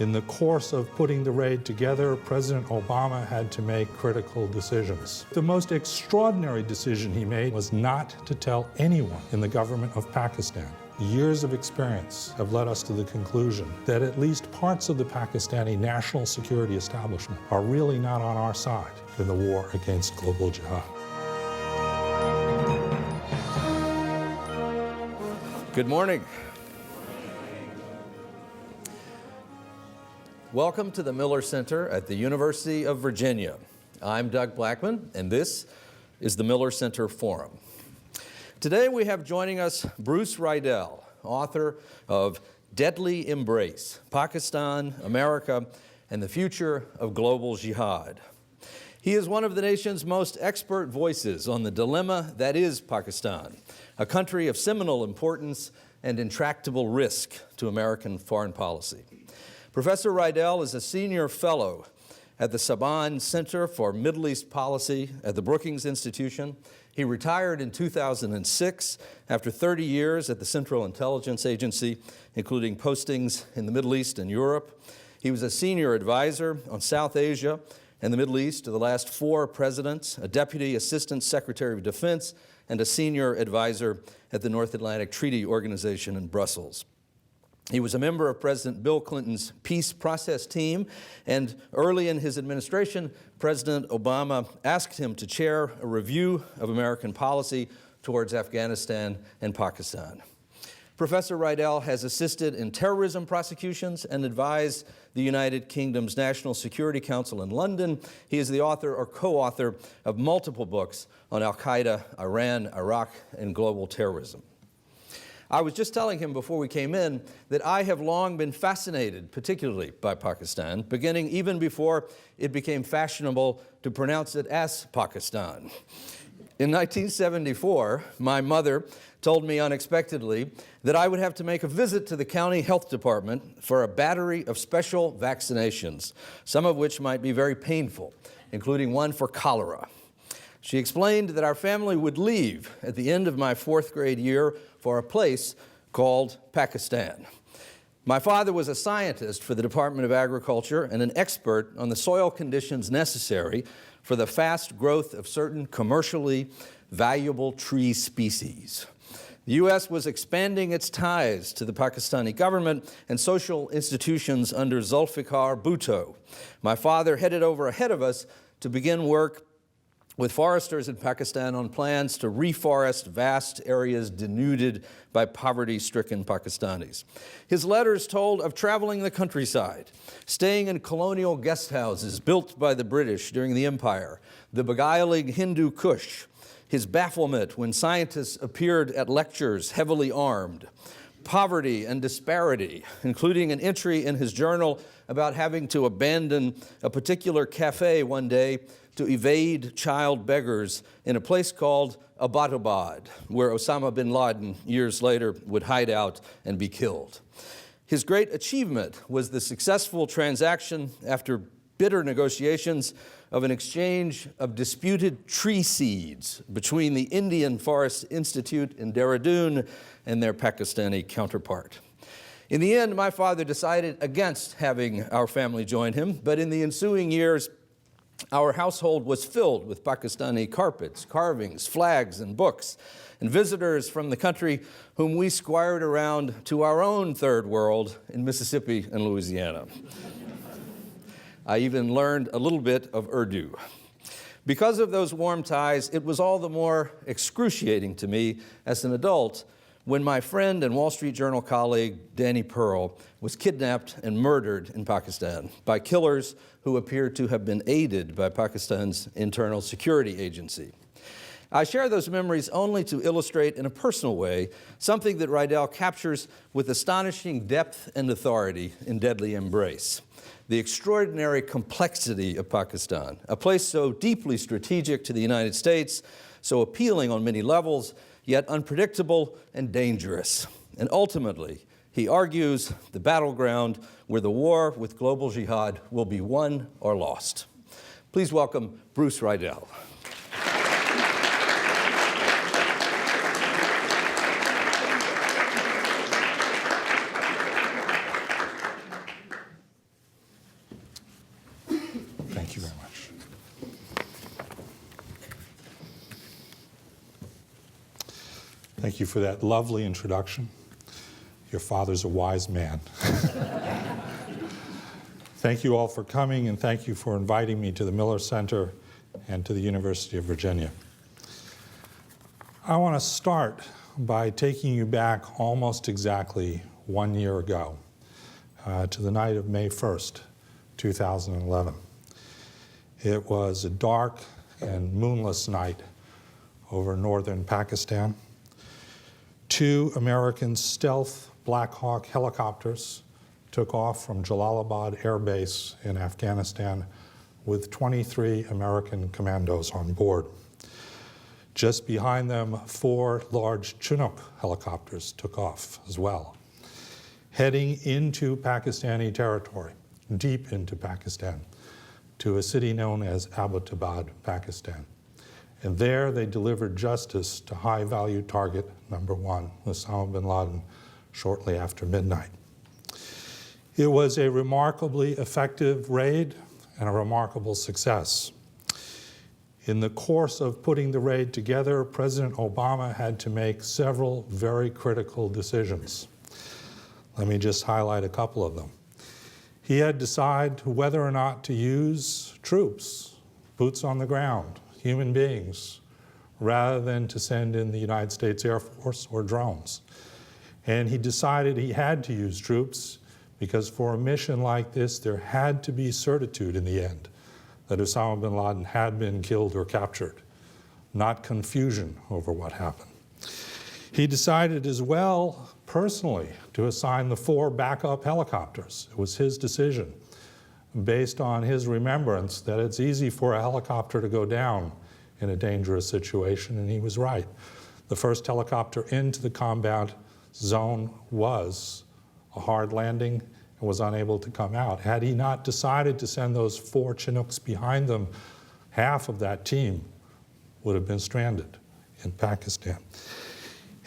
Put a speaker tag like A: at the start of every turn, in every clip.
A: In the course of putting the raid together, President Obama had to make critical decisions. The most extraordinary decision he made was not to tell anyone in the government of Pakistan. Years of experience have led us to the conclusion that at least parts of the Pakistani national security establishment are really not on our side in the war against global jihad.
B: Good morning. Welcome to the Miller Center at the University of Virginia. I'm Doug Blackman, and this is the Miller Center Forum. Today we have joining us Bruce Riedel, author of Deadly Embrace, Pakistan, America, and the Future of Global Jihad. He is one of the nation's most expert voices on the dilemma that is Pakistan, a country of seminal importance and intractable risk to American foreign policy. Professor Riedel is a senior fellow at the Saban Center for Middle East Policy at the Brookings Institution. He retired in 2006 after 30 years at the Central Intelligence Agency, including postings in the Middle East and Europe. He was a senior advisor on South Asia and the Middle East to the last 4 presidents, a deputy assistant secretary of defense, and a senior advisor at the North Atlantic Treaty Organization in Brussels. He was a member of President Bill Clinton's peace process team, and early in his administration, President Obama asked him to chair a review of American policy towards Afghanistan and Pakistan. Professor Riedel has assisted in terrorism prosecutions and advised the United Kingdom's National Security Council in London. He is the author or co-author of multiple books on al-Qaeda, Iran, Iraq, and global terrorism. I was just telling him before we came in that I have long been fascinated, particularly by Pakistan, beginning even before it became fashionable to pronounce it as Pakistan. In 1974, my mother told me unexpectedly that I would have to make a visit to the county health department for a battery of special vaccinations, some of which might be very painful, including one for cholera. She explained that our family would leave at the end of my 4th grade year for a place called Pakistan. My father was a scientist for the Department of Agriculture and an expert on the soil conditions necessary for the fast growth of certain commercially valuable tree species. The U.S. was expanding its ties to the Pakistani government and social institutions under Zulfikar Bhutto. My father headed over ahead of us to begin work with foresters in Pakistan on plans to reforest vast areas denuded by poverty-stricken Pakistanis. His letters told of traveling the countryside, staying in colonial guest houses built by the British during the Empire, the beguiling Hindu Kush, his bafflement when scientists appeared at lectures heavily armed, poverty and disparity, including an entry in his journal about having to abandon a particular cafe one day to evade child beggars in a place called Abbottabad, where Osama bin Laden years later would hide out and be killed. His great achievement was the successful transaction, after bitter negotiations, of an exchange of disputed tree seeds between the Indian Forest Institute in Dehradun and their Pakistani counterpart. In the end, my father decided against having our family join him, but in the ensuing years, our household was filled with Pakistani carpets, carvings, flags, and books, and visitors from the country whom we squired around to our own third world in Mississippi and Louisiana. I even learned a little bit of Urdu. Because of those warm ties, it was all the more excruciating to me as an adult when my friend and Wall Street Journal colleague Danny Pearl was kidnapped and murdered in Pakistan by killers who appeared to have been aided by Pakistan's internal security agency. I share those memories only to illustrate in a personal way something that Riedel captures with astonishing depth and authority in Deadly Embrace: the extraordinary complexity of Pakistan, a place so deeply strategic to the United States, so appealing on many levels, yet unpredictable and dangerous. And ultimately, he argues, the battleground where the war with global jihad will be won or lost. Please welcome Bruce Riedel.
A: Thank you for that lovely introduction. Your father's a wise man. Thank you all for coming, and thank you for inviting me to the Miller Center and to the University of Virginia. I want to start by taking you back almost exactly 1 year ago, to the night of May 1st, 2011. It was a dark and moonless night over northern Pakistan. 2 American stealth Black Hawk helicopters took off from Jalalabad Air Base in Afghanistan with 23 American commandos on board. Just behind them, 4 large Chinook helicopters took off as well, heading into Pakistani territory, deep into Pakistan, to a city known as Abbottabad, Pakistan. And there they delivered justice to high-value target number 1, Osama bin Laden, shortly after midnight. It was a remarkably effective raid and a remarkable success. In the course of putting the raid together, President Obama had to make several very critical decisions. Let me just highlight a couple of them. He had to decide whether or not to use troops, boots on the ground, human beings, rather than to send in the United States Air Force or drones. And he decided he had to use troops because for a mission like this, there had to be certitude in the end that Osama bin Laden had been killed or captured, not confusion over what happened. He decided as well, personally, to assign the 4 backup helicopters. It was his decision, based on his remembrance that it's easy for a helicopter to go down in a dangerous situation, and he was right. The first helicopter into the combat zone was a hard landing and was unable to come out. Had he not decided to send those 4 Chinooks behind them, half of that team would have been stranded in Pakistan.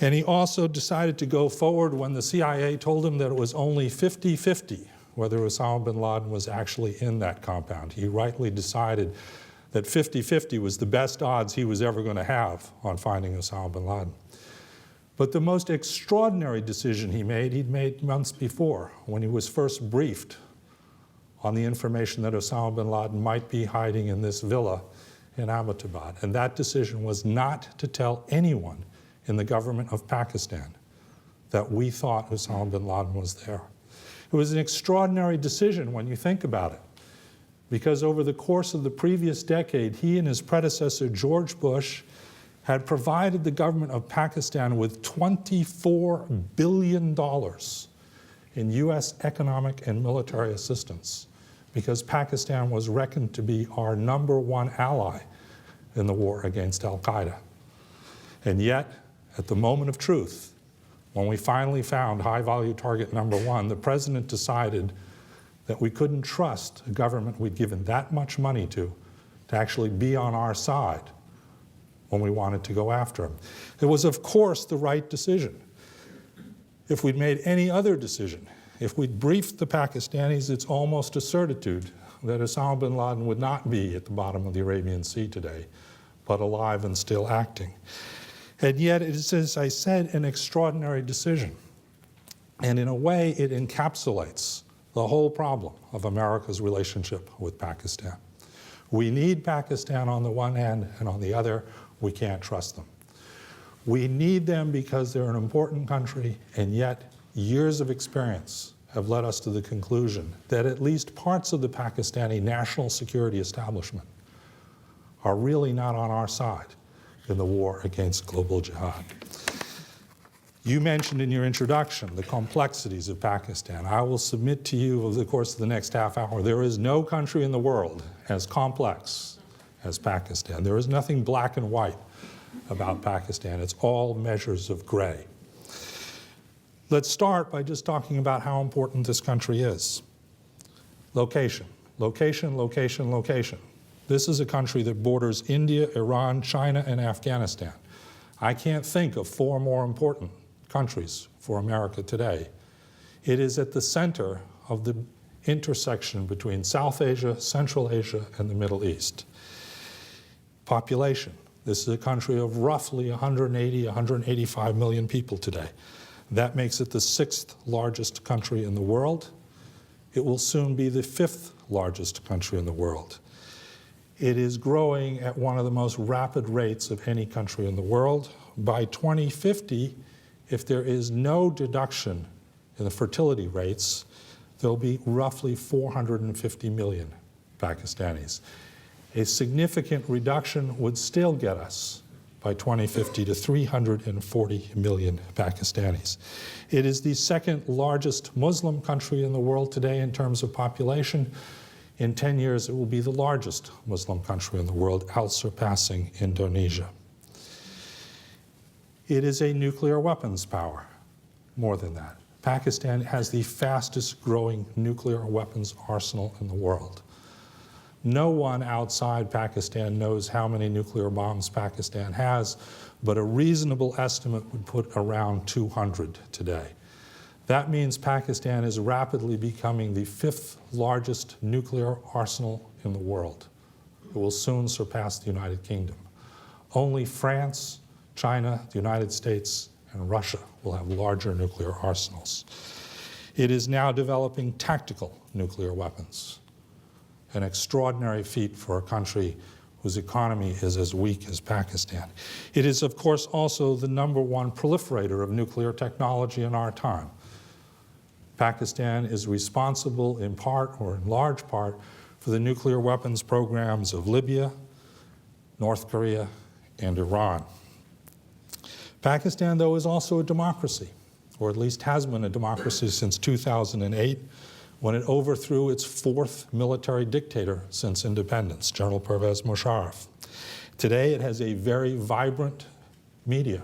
A: And he also decided to go forward when the CIA told him that it was only 50-50 whether Osama bin Laden was actually in that compound. He rightly decided that 50-50 was the best odds he was ever going to have on finding Osama bin Laden. But the most extraordinary decision he'd made months before, when he was first briefed on the information that Osama bin Laden might be hiding in this villa in Abbottabad. And that decision was not to tell anyone in the government of Pakistan that we thought Osama bin Laden was there. It was an extraordinary decision when you think about it, because over the course of the previous decade, he and his predecessor, George Bush, had provided the government of Pakistan with $24 billion in U.S. economic and military assistance, because Pakistan was reckoned to be our #1 ally in the war against al-Qaeda. And yet, at the moment of truth, when we finally found high-value target number 1, the president decided that we couldn't trust a government we'd given that much money to actually be on our side when we wanted to go after him. It was, of course, the right decision. If we'd made any other decision, if we'd briefed the Pakistanis, it's almost a certitude that Osama bin Laden would not be at the bottom of the Arabian Sea today, but alive and still acting. And yet it is, as I said, an extraordinary decision. And in a way, it encapsulates the whole problem of America's relationship with Pakistan. We need Pakistan on the one hand, and on the other, we can't trust them. We need them because they're an important country, and yet years of experience have led us to the conclusion that at least parts of the Pakistani national security establishment are really not on our side in the war against global jihad. You mentioned in your introduction the complexities of Pakistan. I will submit to you over the course of the next half hour, there is no country in the world as complex as Pakistan. There is nothing black and white about Pakistan. It's all measures of gray. Let's start by just talking about how important this country is. Location, location, location, location. This is a country that borders India, Iran, China, and Afghanistan. I can't think of 4 more important countries for America today. It is at the center of the intersection between South Asia, Central Asia, and the Middle East. Population, This is a country of roughly 180, 185 million people today. That makes it the 6th largest country in the world. It will soon be the 5th largest country in the world. It is growing at one of the most rapid rates of any country in the world. By 2050, if there is no deduction in the fertility rates, there'll be roughly 450 million Pakistanis. A significant reduction would still get us by 2050 to 340 million Pakistanis. It is the 2nd largest Muslim country in the world today in terms of population. In 10 years, it will be the largest Muslim country in the world, out-surpassing Indonesia. It is a nuclear weapons power, more than that. Pakistan has the fastest growing nuclear weapons arsenal in the world. No one outside Pakistan knows how many nuclear bombs Pakistan has, but a reasonable estimate would put around 200 today. That means Pakistan is rapidly becoming the 5th largest nuclear arsenal in the world. It will soon surpass the United Kingdom. Only France, China, the United States, and Russia will have larger nuclear arsenals. It is now developing tactical nuclear weapons, an extraordinary feat for a country whose economy is as weak as Pakistan. It is, of course, also the #1 proliferator of nuclear technology in our time. Pakistan is responsible in part or in large part for the nuclear weapons programs of Libya, North Korea, and Iran. Pakistan, though, is also a democracy, or at least has been a democracy since 2008, when it overthrew its 4th military dictator since independence, General Pervez Musharraf. Today, it has a very vibrant media.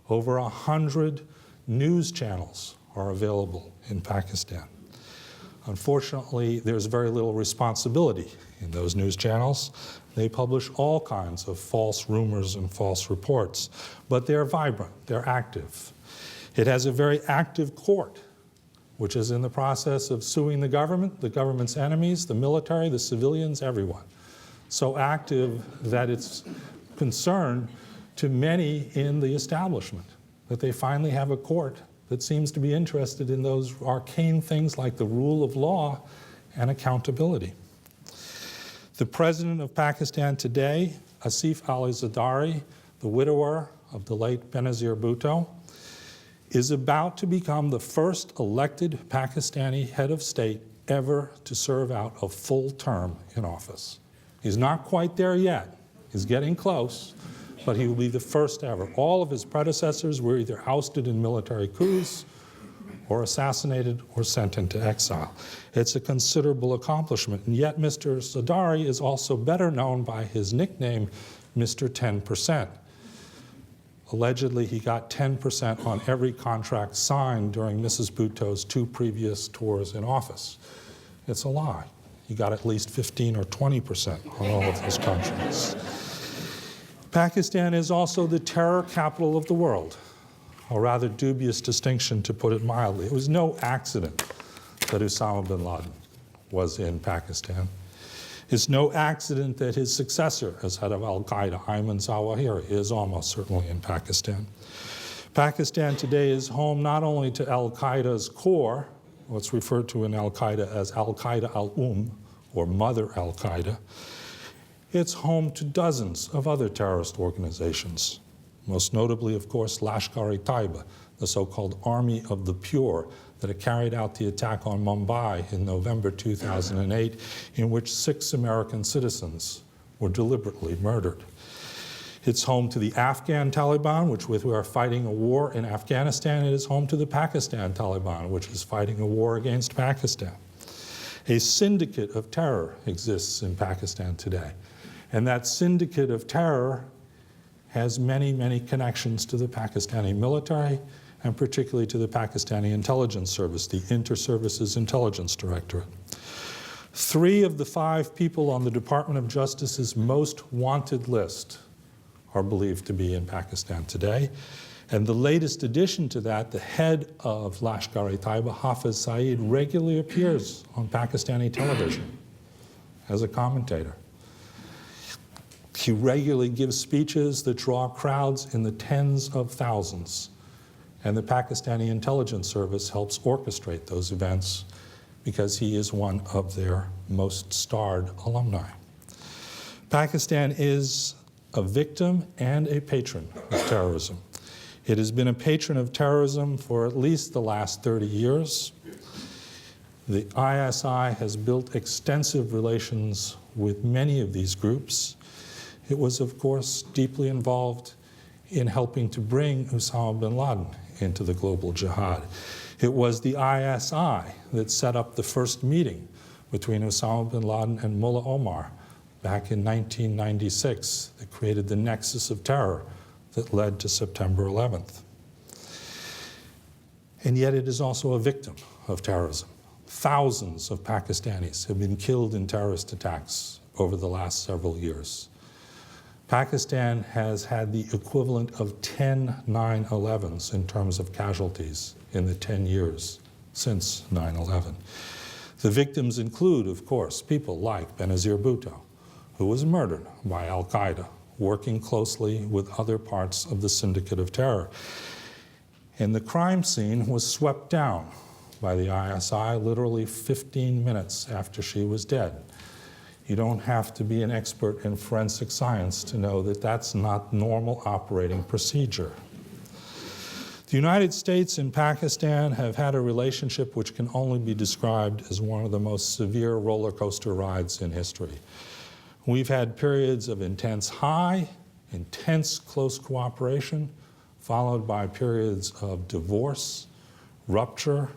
A: Over 100 news channels are available in Pakistan. Unfortunately, there's very little responsibility in those news channels. They publish all kinds of false rumors and false reports, but they're vibrant, they're active. It has a very active court, which is in the process of suing the government's enemies, the military, the civilians, everyone. So active that it's concern to many in the establishment that they finally have a court that seems to be interested in those arcane things like the rule of law and accountability. The president of Pakistan today, Asif Ali Zardari, the widower of the late Benazir Bhutto, is about to become the first elected Pakistani head of state ever to serve out a full term in office. He's not quite there yet. He's getting close, but he will be the first ever. All of his predecessors were either ousted in military coups or assassinated or sent into exile. It's a considerable accomplishment, and yet Mr. Zardari is also better known by his nickname, Mr. 10%. Allegedly, he got 10% on every contract signed during Mrs. Bhutto's 2 previous tours in office. It's a lie. He got at least 15 or 20% on all of those contracts. Pakistan is also the terror capital of the world, a rather dubious distinction, to put it mildly. It was no accident that Osama bin Laden was in Pakistan. It's no accident that his successor as head of al-Qaeda, Ayman Zawahiri, is almost certainly in Pakistan. Pakistan today is home not only to al-Qaeda's core, what's referred to in al-Qaeda as al-Qaeda al-Umm, or Mother al-Qaeda. It's home to dozens of other terrorist organizations, most notably, of course, Lashkar-e-Taiba, the so-called Army of the Pure, that carried out the attack on Mumbai in November 2008, in which 6 American citizens were deliberately murdered. It's home to the Afghan Taliban, which we are fighting a war in Afghanistan. It is home to the Pakistan Taliban, which is fighting a war against Pakistan. A syndicate of terror exists in Pakistan today, and that syndicate of terror has many, many connections to the Pakistani military, and particularly to the Pakistani Intelligence Service, the Inter-Services Intelligence Directorate. 3 of the 5 people on the Department of Justice's most wanted list are believed to be in Pakistan today. And the latest addition to that, the head of Lashkar-e-Taiba, Hafiz Saeed, regularly appears on Pakistani television as a commentator. He regularly gives speeches that draw crowds in the tens of thousands. And the Pakistani intelligence service helps orchestrate those events because he is one of their most starred alumni. Pakistan is a victim and a patron of terrorism. It has been a patron of terrorism for at least the last 30 years. The ISI has built extensive relations with many of these groups. It was, of course, deeply involved in helping to bring Osama bin Laden into the global jihad. It was the ISI that set up the first meeting between Osama bin Laden and Mullah Omar back in 1996 that created the nexus of terror that led to September 11th. And yet it is also a victim of terrorism. Thousands of Pakistanis have been killed in terrorist attacks over the last several years. Pakistan has had the equivalent of 10 9/11s in terms of casualties in the 10 years since 9/11. The victims include, of course, people like Benazir Bhutto, who was murdered by al-Qaeda, working closely with other parts of the syndicate of terror. And the crime scene was swept down by the ISI literally 15 minutes after she was dead. You don't have to be an expert in forensic science to know that that's not normal operating procedure. The United States and Pakistan have had a relationship which can only be described as one of the most severe roller coaster rides in history. We've had periods of intense high, intense close cooperation, followed by periods of divorce, rupture,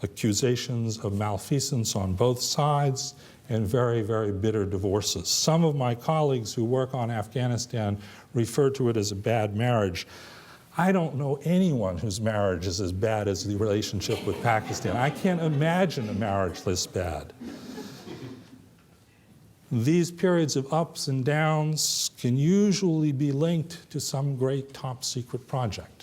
A: accusations of malfeasance on both sides, and very, very bitter divorces. Some of my colleagues who work on Afghanistan refer to it as a bad marriage. I don't know anyone whose marriage is as bad as the relationship with Pakistan. I can't imagine a marriage this bad. These periods of ups and downs can usually be linked to some great top-secret project.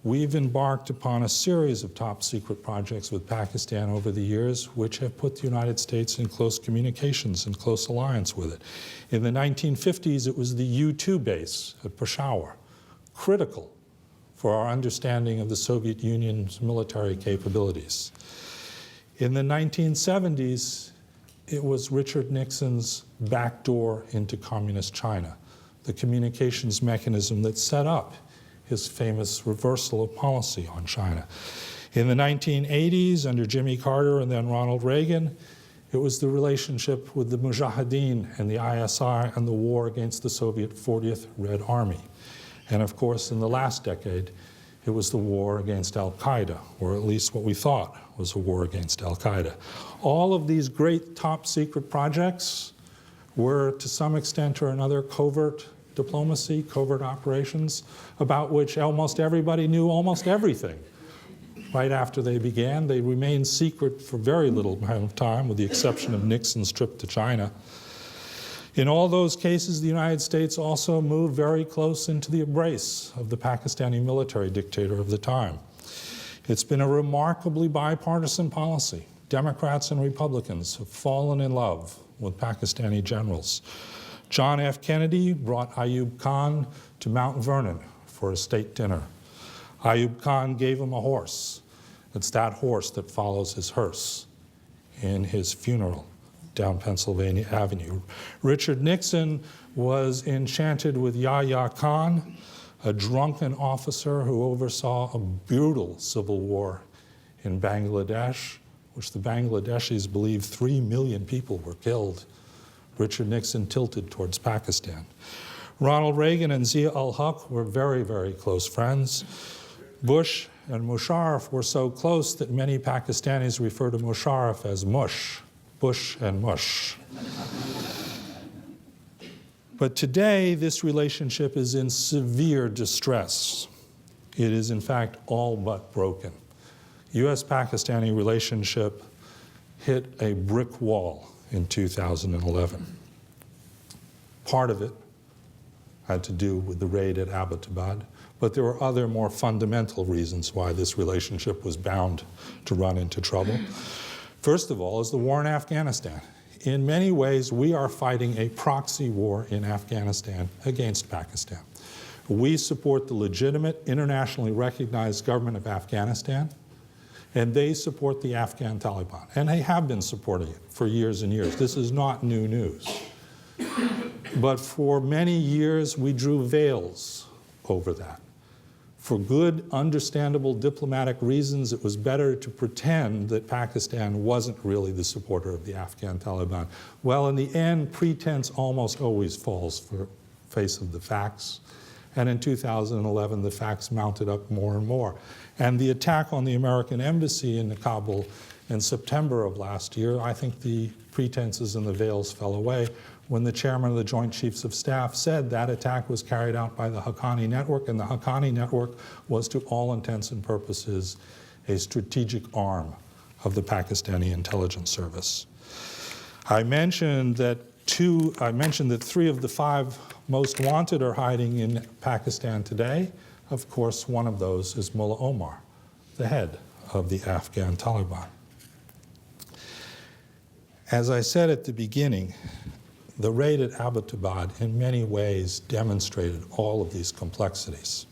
A: We've embarked upon a series of top-secret projects with Pakistan over the years, which have put the United States in close communications and close alliance with it. In the 1950s, it was the U-2 base at Peshawar, critical for our understanding of the Soviet Union's military capabilities. In the 1970s, it was Richard Nixon's backdoor into communist China, the communications mechanism that set up his famous reversal of policy on China. In the 1980s, under Jimmy Carter and then Ronald Reagan, it was the relationship with the Mujahideen and the ISI and the war against the Soviet 40th Red Army. And of course, in the last decade, it was the war against al-Qaeda, or at least what we thought was a war against al-Qaeda. All of these great top-secret projects were, to some extent or another, covert diplomacy, covert operations, about which almost everybody knew almost everything. Right after they began, they remained secret for very little amount of time, with the exception of Nixon's trip to China. In all those cases, the United States also moved very close into the embrace of the Pakistani military dictator of the time. It's been a remarkably bipartisan policy. Democrats and Republicans have fallen in love with Pakistani generals. John F. Kennedy brought Ayub Khan to Mount Vernon for a state dinner. Ayub Khan gave him a horse. It's that horse that follows his hearse in his funeral down Pennsylvania Avenue. Richard Nixon was enchanted with Yahya Khan, a drunken officer who oversaw a brutal civil war in Bangladesh, which the Bangladeshis believe 3 million people were killed. Richard Nixon tilted towards Pakistan. Ronald Reagan and Zia ul-Haq were very, very close friends. Bush and Musharraf were so close that many Pakistanis refer to Musharraf as Mush, Bush and Mush. But today, this relationship is in severe distress. It is, in fact, all but broken. U.S. Pakistani relationship hit a brick wall in 2011. Part of it had to do with the raid at Abbottabad, but there were other more fundamental reasons why this relationship was bound to run into trouble. First of all is the war in Afghanistan. in many ways, we are fighting a proxy war in Afghanistan against Pakistan. We support the legitimate, internationally recognized government of Afghanistan, and they support the Afghan Taliban. And they have been supporting it for years and years. This is not new news. But for many years, we drew veils over that. For good, understandable diplomatic reasons, it was better to pretend that Pakistan wasn't really the supporter of the Afghan Taliban. Well, in the end, pretense almost always falls for face of the facts. And in 2011, the facts mounted up more and more. And the attack on the American embassy in Kabul in September of last year, I think the pretenses and the veils fell away when the chairman of the Joint Chiefs of Staff said that attack was carried out by the Haqqani Network, and the Haqqani Network was, to all intents and purposes, a strategic arm of the Pakistani intelligence service. I mentioned that 3 of the 5 most wanted are hiding in Pakistan today. Of course, one of those is Mullah Omar, the head of the Afghan Taliban. As I said at the beginning, the raid at Abbottabad in many ways demonstrated all of these complexities.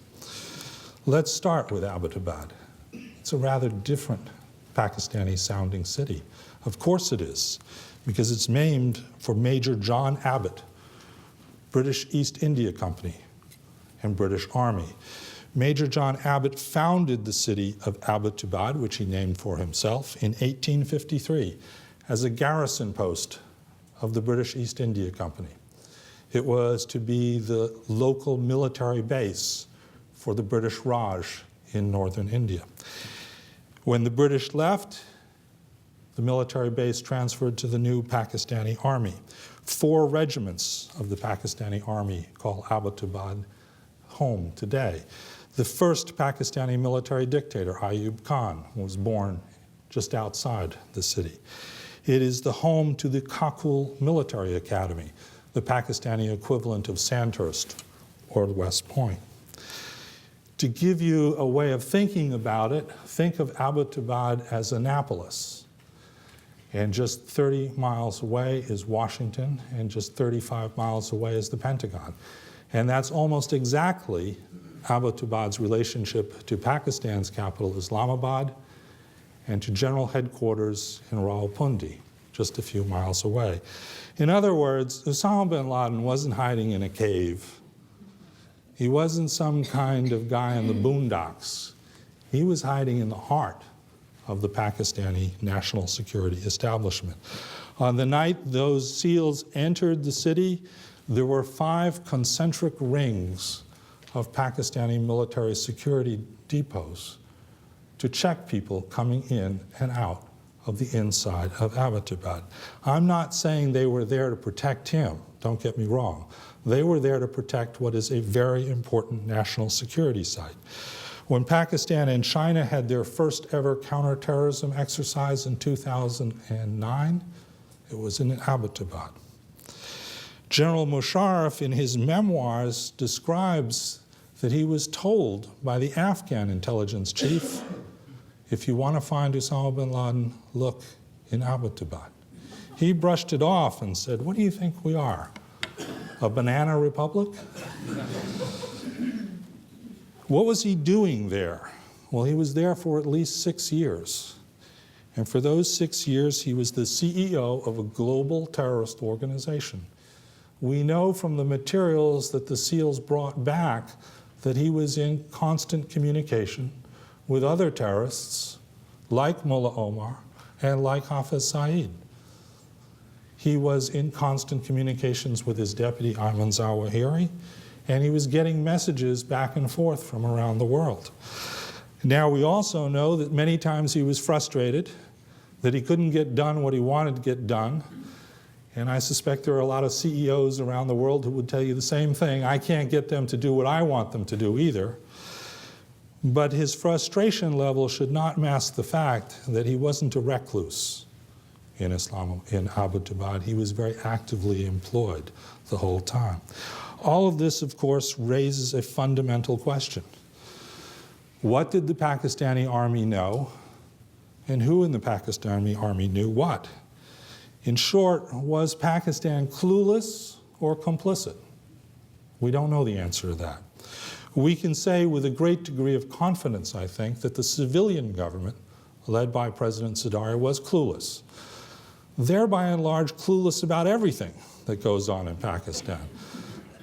A: Let's start with Abbottabad. It's a rather different Pakistani-sounding city. Of course it is, because it's named for Major John Abbott, British East India Company and British Army. Major John Abbott founded the city of Abbottabad, which he named for himself, in 1853 as a garrison post of the British East India Company. It was to be the local military base for the British Raj in northern India. When the British left, the military base transferred to the new Pakistani Army. 4 regiments of the Pakistani Army call Abbottabad home today. The first Pakistani military dictator, Ayub Khan, was born just outside the city. It is the home to the Kakul Military Academy, the Pakistani equivalent of Sandhurst or West Point. To give you a way of thinking about it, think of Abbottabad as Annapolis. And just 30 miles away is Washington, and just 35 miles away is the Pentagon. And that's almost exactly Abbottabad's relationship to Pakistan's capital, Islamabad, and to general headquarters in Rawalpindi, just a few miles away. In other words, Osama bin Laden wasn't hiding in a cave. He wasn't some kind of guy in the boondocks. He was hiding in the heart of the Pakistani national security establishment. On the night those SEALs entered the city, there were 5 concentric rings of Pakistani military security depots to check people coming in and out of the inside of Abbottabad. I'm not saying they were there to protect him, don't get me wrong. They were there to protect what is a very important national security site. When Pakistan and China had their first ever counterterrorism exercise in 2009, it was in Abbottabad. General Musharraf, in his memoirs, describes that he was told by the Afghan intelligence chief, if you want to find Osama bin Laden, look in Abbottabad. He brushed it off and said, what do you think we are, a banana republic? What was he doing there? Well, he was there for at least 6 years. And for those 6 years, he was the CEO of a global terrorist organization. We know from the materials that the SEALs brought back that he was in constant communication with other terrorists like Mullah Omar and like Hafiz Saeed. He was in constant communications with his deputy Ayman Zawahiri, and he was getting messages back and forth from around the world. Now, we also know that many times he was frustrated, that he couldn't get done what he wanted to get done. And I suspect there are a lot of CEOs around the world who would tell you the same thing. I can't get them to do what I want them to do either. But his frustration level should not mask the fact that he wasn't a recluse in Abbottabad. He was very actively employed the whole time. All of this, of course, raises a fundamental question. What did the Pakistani army know, and who in the Pakistani army knew what? In short, was Pakistan clueless or complicit? We don't know the answer to that. We can say with a great degree of confidence, I think, that the civilian government, led by President Zardari, was clueless. They're by and large clueless about everything that goes on in Pakistan.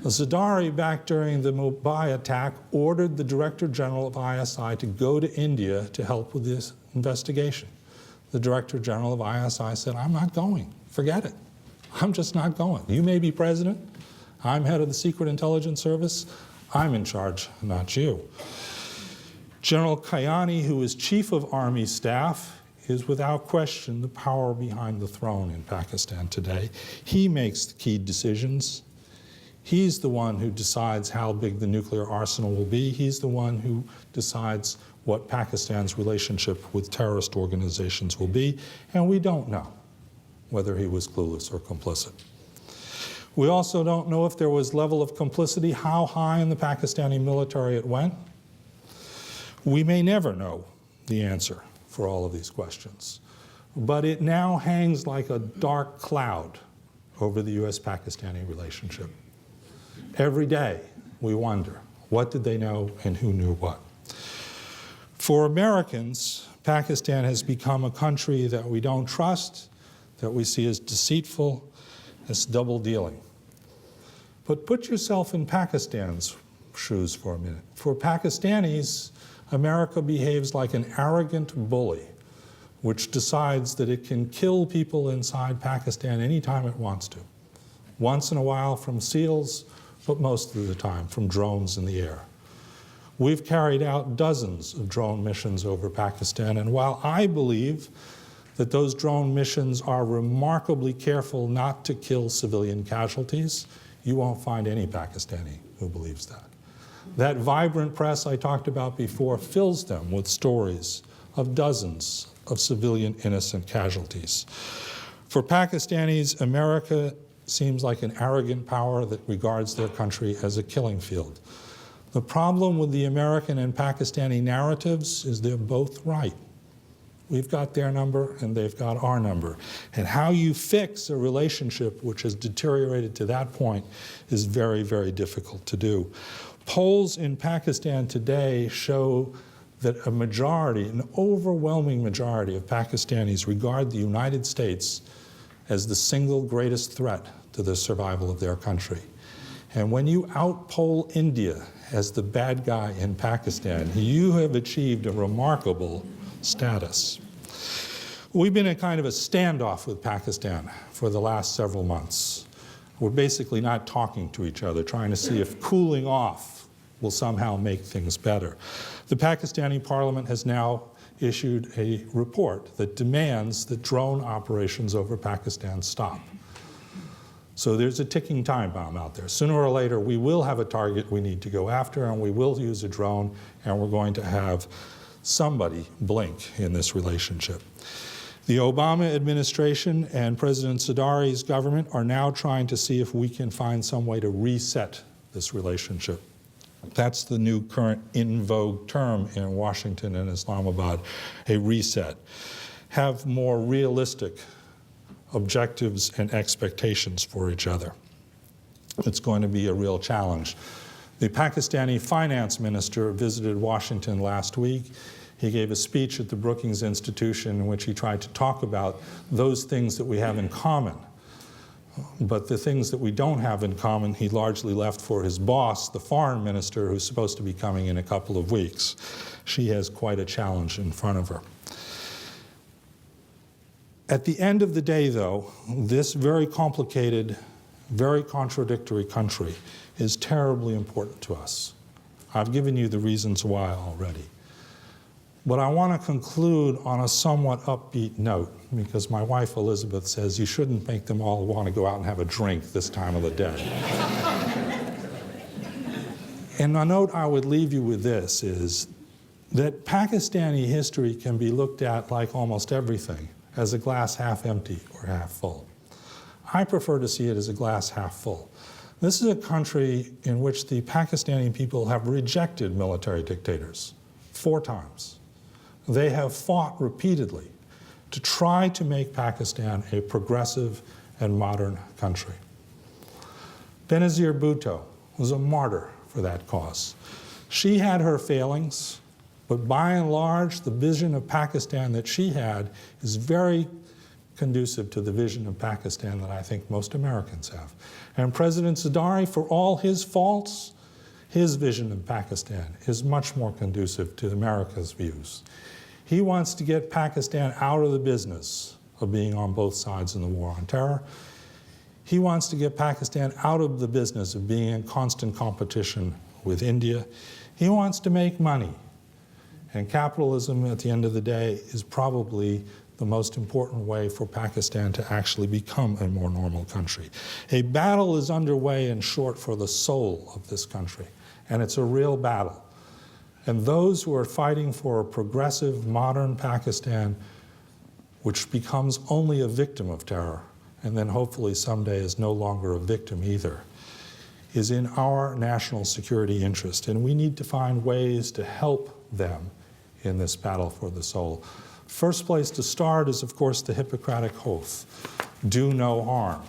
A: Zardari, back during the Mumbai attack, ordered the Director General of ISI to go to India to help with this investigation. The Director General of ISI said, I'm not going. Forget it. I'm just not going. You may be president. I'm head of the Secret Intelligence Service. I'm in charge, not you. General Kayani, who is Chief of Army Staff, is without question the power behind the throne in Pakistan today. He makes the key decisions. He's the one who decides how big the nuclear arsenal will be. He's the one who decides what Pakistan's relationship with terrorist organizations will be, and we don't know whether he was clueless or complicit. We also don't know if there was level of complicity, how high in the Pakistani military it went. We may never know the answer for all of these questions, but it now hangs like a dark cloud over the U.S. Pakistani relationship. Every day we wonder, what did they know and who knew what? For Americans, Pakistan has become a country that we don't trust, that we see as deceitful, as double-dealing. But put yourself in Pakistan's shoes for a minute. For Pakistanis, America behaves like an arrogant bully, which decides that it can kill people inside Pakistan anytime it wants to. Once in a while from SEALs, but most of the time from drones in the air. We've carried out dozens of drone missions over Pakistan, and while I believe that those drone missions are remarkably careful not to kill civilian casualties, you won't find any Pakistani who believes that. That vibrant press I talked about before fills them with stories of dozens of civilian innocent casualties. For Pakistanis, America seems like an arrogant power that regards their country as a killing field. The problem with the American and Pakistani narratives is they're both right. We've got their number and they've got our number. And how you fix a relationship which has deteriorated to that point is very, very difficult to do. Polls in Pakistan today show that a majority, an overwhelming majority of Pakistanis regard the United States as the single greatest threat to the survival of their country. And when you outpoll India as the bad guy in Pakistan, you have achieved a remarkable status. We've been in kind of a standoff with Pakistan for the last several months. We're basically not talking to each other, trying to see if cooling off will somehow make things better. The Pakistani parliament has now issued a report that demands that drone operations over Pakistan stop. So there's a ticking time bomb out there. Sooner or later, we will have a target we need to go after, and we will use a drone, and we're going to have somebody blink in this relationship. The Obama administration and President Zardari's government are now trying to see if we can find some way to reset this relationship. That's the new current in vogue term in Washington and Islamabad, a reset. Have more realistic objectives and expectations for each other. It's going to be a real challenge. The Pakistani finance minister visited Washington last week. He gave a speech at the Brookings Institution in which he tried to talk about those things that we have in common. But the things that we don't have in common, he largely left for his boss, the foreign minister, who's supposed to be coming in a couple of weeks. She has quite a challenge in front of her. At the end of the day, though, this very complicated, very contradictory country is terribly important to us. I've given you the reasons why already. But I want to conclude on a somewhat upbeat note, because my wife Elizabeth says you shouldn't make them all want to go out and have a drink this time of the day. And a note I would leave you with this is that Pakistani history can be looked at, like almost everything, as a glass half empty or half full. I prefer to see it as a glass half full. This is a country in which the Pakistani people have rejected military dictators 4 times. They have fought repeatedly to try to make Pakistan a progressive and modern country. Benazir Bhutto was a martyr for that cause. She had her failings, but by and large, the vision of Pakistan that she had is very conducive to the vision of Pakistan that I think most Americans have. And President Zardari, for all his faults, his vision of Pakistan is much more conducive to America's views. He wants to get Pakistan out of the business of being on both sides in the war on terror. He wants to get Pakistan out of the business of being in constant competition with India. He wants to make money. And capitalism, at the end of the day, is probably the most important way for Pakistan to actually become a more normal country. A battle is underway, in short, for the soul of this country. And it's a real battle. And those who are fighting for a progressive, modern Pakistan, which becomes only a victim of terror, and then hopefully someday is no longer a victim either, is in our national security interest. And we need to find ways to help them in this battle for the soul. First place to start is, of course, the Hippocratic Oath, do no harm.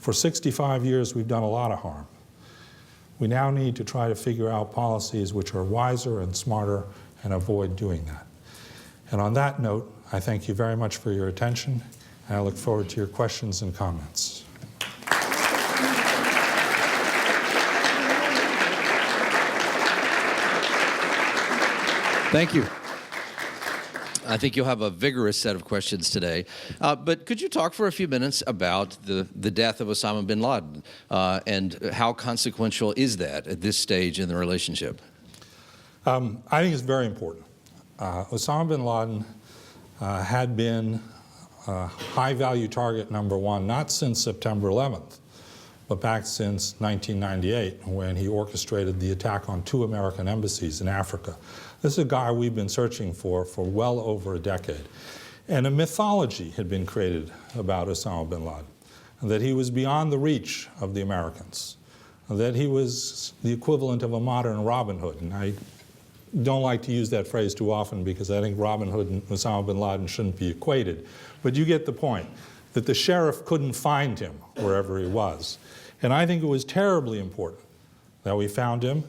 A: For 65 years, we've done a lot of harm. We now need to try to figure out policies which are wiser and smarter and avoid doing that. And on that note, I thank you very much for your attention, and I look forward to your questions and comments.
B: Thank you. I think you'll have a vigorous set of questions today. But could you talk for a few minutes about the death of Osama bin Laden and how consequential is that at this stage in the relationship?
A: I think it's very important. Osama bin Laden had been high-value target number one, not since September 11th, but back since 1998, when he orchestrated the attack on 2 American embassies in Africa. This is a guy we've been searching for well over a decade. And a mythology had been created about Osama bin Laden, that he was beyond the reach of the Americans, that he was the equivalent of a modern Robin Hood. And I don't like to use that phrase too often because I think Robin Hood and Osama bin Laden shouldn't be equated. But you get the point, that the sheriff couldn't find him wherever he was. And I think it was terribly important that we found him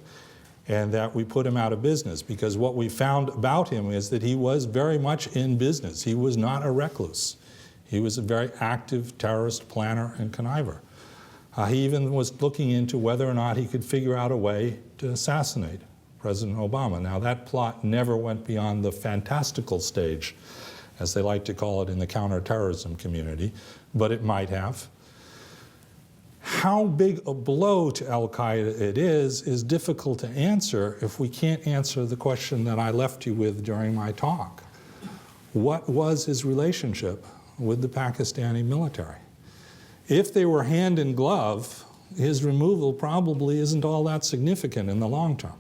A: and that we put him out of business, because what we found about him is that he was very much in business. He was not a recluse. He was a very active terrorist planner and conniver. He even was looking into whether or not he could figure out a way to assassinate President Obama. Now, that plot never went beyond the fantastical stage, as they like to call it in the counterterrorism community, but it might have. How big a blow to al-Qaeda it is difficult to answer if we can't answer the question that I left you with during my talk. What was his relationship with the Pakistani military? If they were hand in glove, his removal probably isn't all that significant in the long term,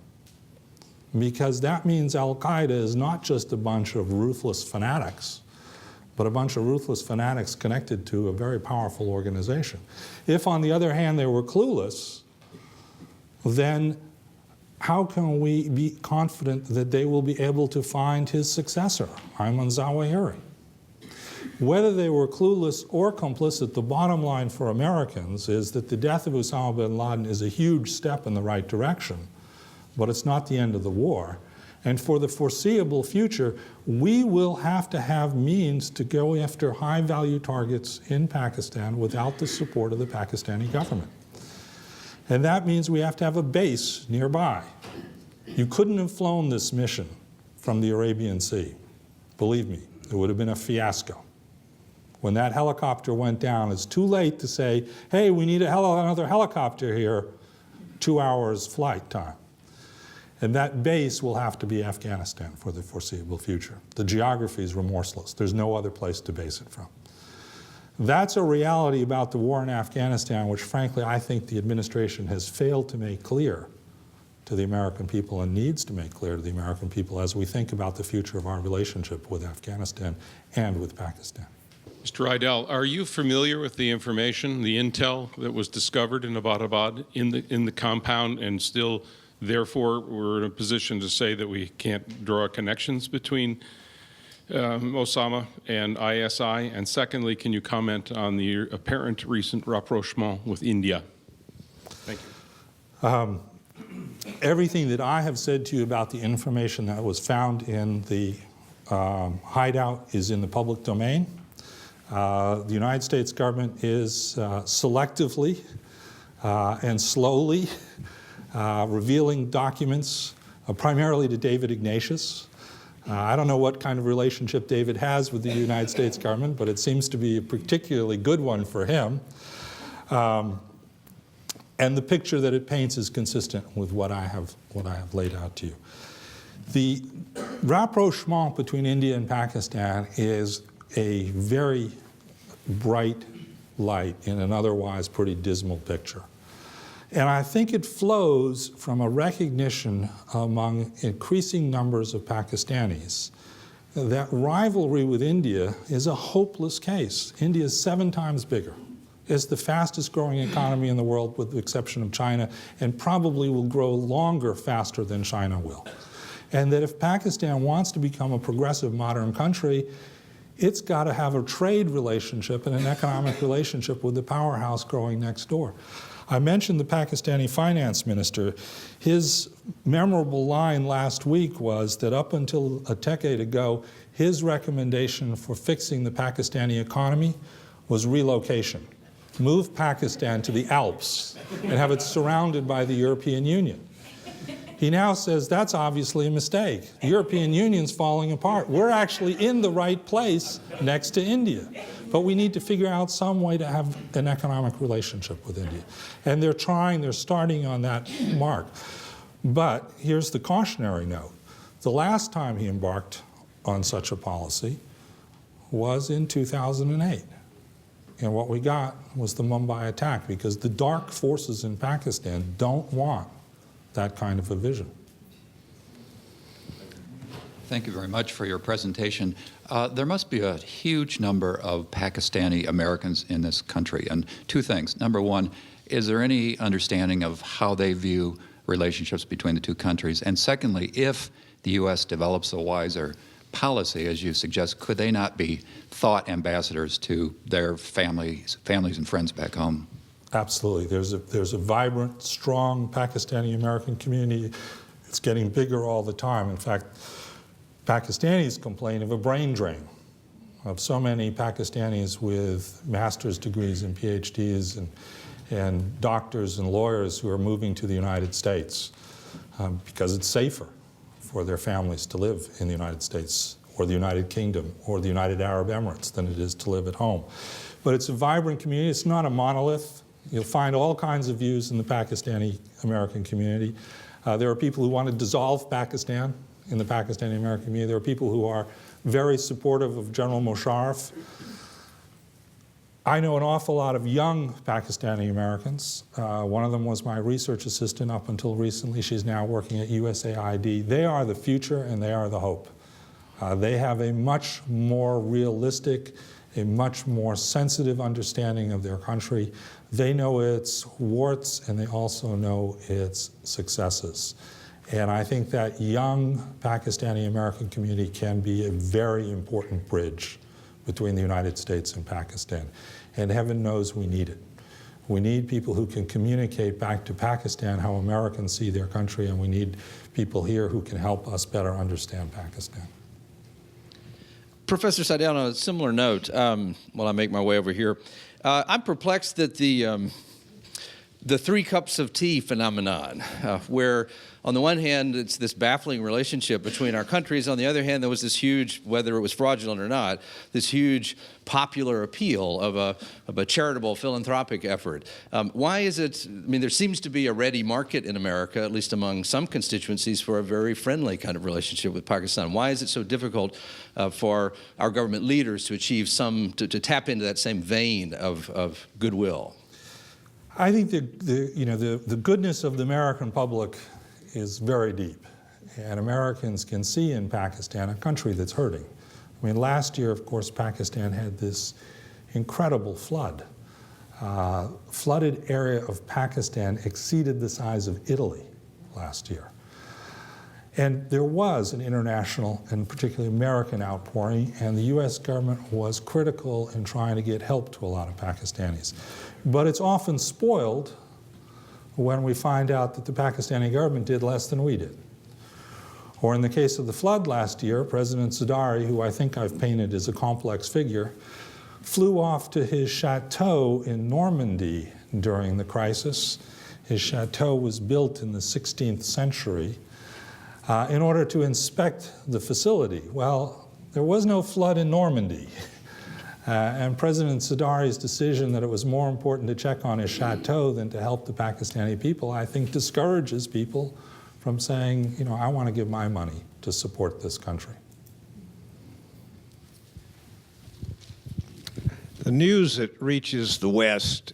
A: because that means al-Qaeda is not just a bunch of ruthless fanatics, but a bunch of ruthless fanatics connected to a very powerful organization. If, on the other hand, they were clueless, then how can we be confident that they will be able to find his successor, Ayman Zawahiri? Whether they were clueless or complicit, the bottom line for Americans is that the death of Osama bin Laden is a huge step in the right direction, but it's not the end of the war. And for the foreseeable future, we will have to have means to go after high-value targets in Pakistan without the support of the Pakistani government. And that means we have to have a base nearby. You couldn't have flown this mission from the Arabian Sea. Believe me, it would have been a fiasco. When that helicopter went down, it's too late to say, hey, we need another helicopter here, 2 hours flight time. And that base will have to be Afghanistan for the foreseeable future. The geography is remorseless. There's no other place to base it from. That's a reality about the war in Afghanistan, which frankly I think the administration has failed to make clear to the American people and needs to make clear to the American people as we think about the future of our relationship with Afghanistan and with Pakistan.
C: Mr. Riedel, are you familiar with the information, the intel that was discovered in Abbottabad in the compound, and still therefore we're in a position to say that we can't draw connections between Osama and ISI? And secondly, can you comment on the apparent recent rapprochement with India? Thank you.
A: Everything that I have said to you about the information that was found in the hideout is in the public domain. The United States government is selectively and slowly revealing documents, primarily to David Ignatius. I don't know what kind of relationship David has with the United States government, but it seems to be a particularly good one for him. And the picture that it paints is consistent with what I have laid out to you. The rapprochement between India and Pakistan is a very bright light in an otherwise pretty dismal picture. And I think it flows from a recognition among increasing numbers of Pakistanis that rivalry with India is a hopeless case. India is 7 times bigger. It's the fastest growing economy in the world with the exception of China, and probably will grow longer faster than China will. And that if Pakistan wants to become a progressive modern country, it's got to have a trade relationship and an economic relationship with the powerhouse growing next door. I mentioned the Pakistani finance minister. His memorable line last week was that up until a decade ago, his recommendation for fixing the Pakistani economy was relocation. Move Pakistan to the Alps and have it surrounded by the European Union. He now says that's obviously a mistake. The European Union's falling apart. We're actually in the right place next to India. But we need to figure out some way to have an economic relationship with India. And they're starting on that mark. But here's the cautionary note. The last time he embarked on such a policy was in 2008. And what we got was the Mumbai attack, because the dark forces in Pakistan don't want that kind of a vision.
D: Thank you very much for your presentation. There must be a huge number of Pakistani Americans in this country. And 2 things. Number one, is there any understanding of how they view relationships between the 2 countries? And secondly, if the U.S. develops a wiser policy, as you suggest, could they not be thought ambassadors to their families and friends back home?
A: Absolutely. There's a vibrant, strong Pakistani-American community. It's getting bigger all the time. In fact, Pakistanis complain of a brain drain of so many Pakistanis with master's degrees and PhDs and doctors and lawyers who are moving to the United States because it's safer for their families to live in the United States or the United Kingdom or the United Arab Emirates than it is to live at home. But it's a vibrant community. It's not a monolith. You'll find all kinds of views in the Pakistani-American community. There are people who want to dissolve Pakistan in the Pakistani-American community. There are people who are very supportive of General Musharraf. I know an awful lot of young Pakistani-Americans. One of them was my research assistant up until recently. She's now working at USAID. They are the future and they are the hope. They have a much more realistic, a much more sensitive understanding of their country. They know its warts and they also know its successes. And I think that young Pakistani-American community can be a very important bridge between the United States and Pakistan. And heaven knows we need it. We need people who can communicate back to Pakistan how Americans see their country, and we need people here who can help us better understand Pakistan.
B: Professor Seidel, on a similar note, while I make my way over here, I'm perplexed at the 3 cups of tea phenomenon, where on the one hand, it's this baffling relationship between our countries. On the other hand, there was this huge, whether it was fraudulent or not, this huge popular appeal of a charitable philanthropic effort. Why is it, I mean, there seems to be a ready market in America, at least among some constituencies, for a very friendly kind of relationship with Pakistan. Why is it so difficult for our government leaders to achieve to tap into that same vein of goodwill?
A: I think the goodness of the American public is very deep, and Americans can see in Pakistan a country that's hurting. I mean, last year, of course, Pakistan had this incredible flood. Flooded area of Pakistan exceeded the size of Italy last year. And there was an international and particularly American outpouring, and the U.S. government was critical in trying to get help to a lot of Pakistanis. But it's often spoiled when we find out that the Pakistani government did less than we did. Or in the case of the flood last year, President Zardari, who I think I've painted as a complex figure, flew off to his chateau in Normandy during the crisis. His chateau was built in the 16th century in order to inspect the facility. Well, there was no flood in Normandy. And President Zardari's decision that it was more important to check on his chateau than to help the Pakistani people, I think, discourages people from saying, you know, I want to give my money to support this country.
E: The news that reaches the West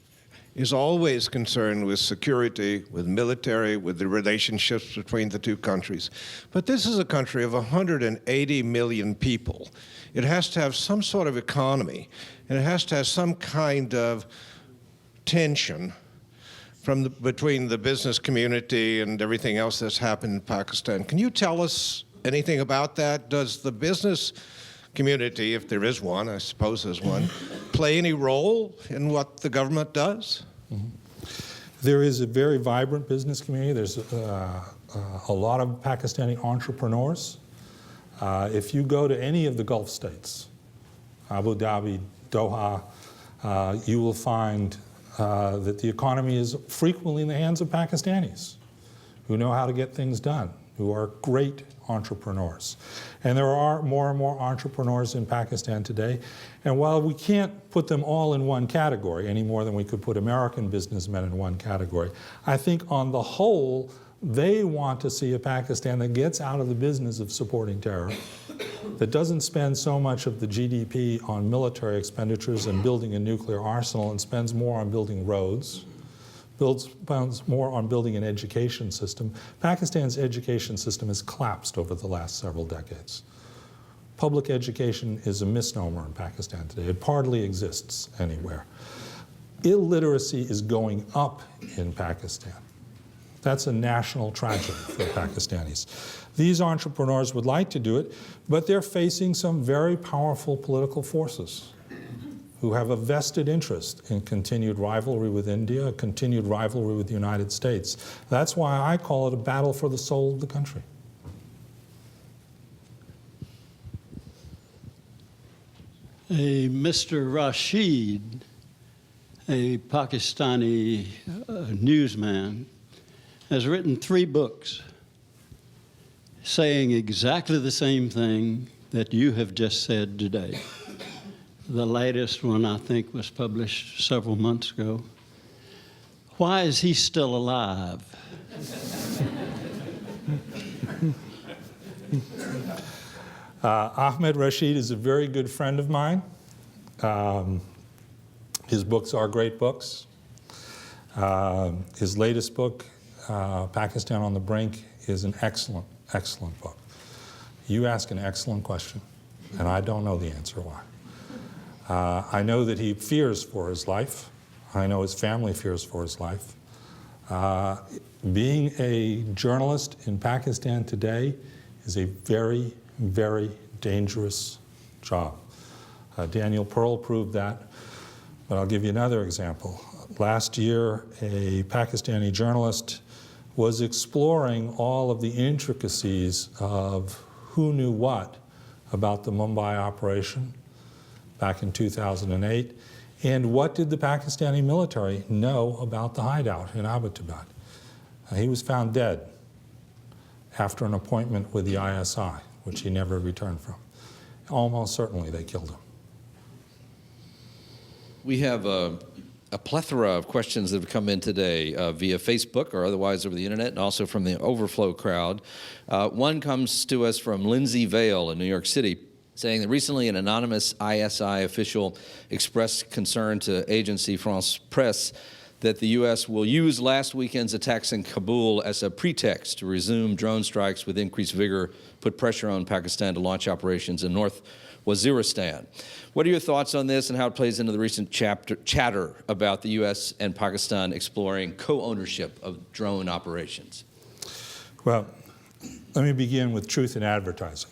E: is always concerned with security, with military, with the relationships between the two countries. But this is a country of 180 million people. It has to have some sort of economy, and it has to have some kind of tension between the business community and everything else that's happened in Pakistan. Can you tell us anything about that? Does the business community, if there is one, I suppose there's one, play any role in what the government does?
A: Mm-hmm. There is a very vibrant business community. There's a lot of Pakistani entrepreneurs. If you go to any of the Gulf states, Abu Dhabi, Doha, you will find that the economy is frequently in the hands of Pakistanis who know how to get things done, who are great entrepreneurs. And there are more and more entrepreneurs in Pakistan today. And while we can't put them all in one category any more than we could put American businessmen in one category, I think on the whole, they want to see a Pakistan that gets out of the business of supporting terror, that doesn't spend so much of the GDP on military expenditures and building a nuclear arsenal and spends more on building roads, spends more on building an education system. Pakistan's education system has collapsed over the last several decades. Public education is a misnomer in Pakistan today. It hardly exists anywhere. Illiteracy is going up in Pakistan. That's a national tragedy for Pakistanis. These entrepreneurs would like to do it, but they're facing some very powerful political forces who have a vested interest in continued rivalry with India, a continued rivalry with the United States. That's why I call it a battle for the soul of the country.
F: A Mr. Rashid, a Pakistani newsman, has written 3 books saying exactly the same thing that you have just said today. The latest one, I think, was published several months ago. Why is he still alive?
A: Ahmed Rashid is a very good friend of mine. His books are great books. His latest book, Pakistan on the Brink, is an excellent, excellent book. You ask an excellent question, and I don't know the answer why. I know that he fears for his life. I know his family fears for his life. Being a journalist in Pakistan today is a very, very dangerous job. Daniel Pearl proved that, but I'll give you another example. Last year, a Pakistani journalist was exploring all of the intricacies of who knew what about the Mumbai operation back in 2008, and what did the Pakistani military know about the hideout in Abbottabad. He was found dead after an appointment with the ISI, which he never returned from. Almost certainly they killed him.
B: We have a plethora of questions that have come in today via Facebook or otherwise over the internet, and also from the overflow crowd. One comes to us from Lindsay Vale in New York City, saying that recently an anonymous ISI official expressed concern to agency France Presse that the U.S. will use last weekend's attacks in Kabul as a pretext to resume drone strikes with increased vigor, put pressure on Pakistan to launch operations in North Waziristan. What are your thoughts on this and how it plays into the recent chatter about the U.S. and Pakistan exploring co-ownership of drone operations?
A: Well, Let me begin with truth in advertising.